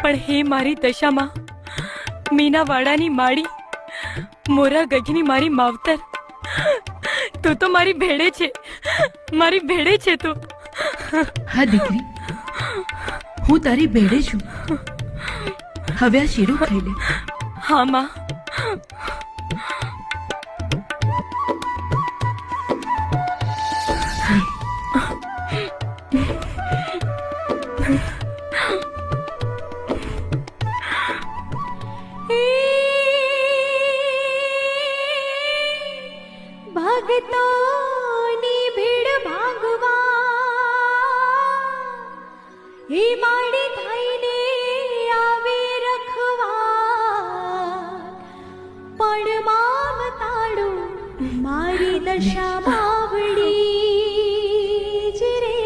પણ હે મારી દશામાં, મીનાવાડાની માળી, મોરા ગગની મારી માવતર, તું તો મારી ભેડે છે, મારી ભેડે છે તું. હા દીકરી, હું તારી ભેડે છું. હવે આ શીરું ખાઈ લે. હા માં. ભગતોની ભીડ ભાગવા એ માડી થઈને આવે રખવા, પણ મામ તાળું મારી દશા બાવડી જ રે.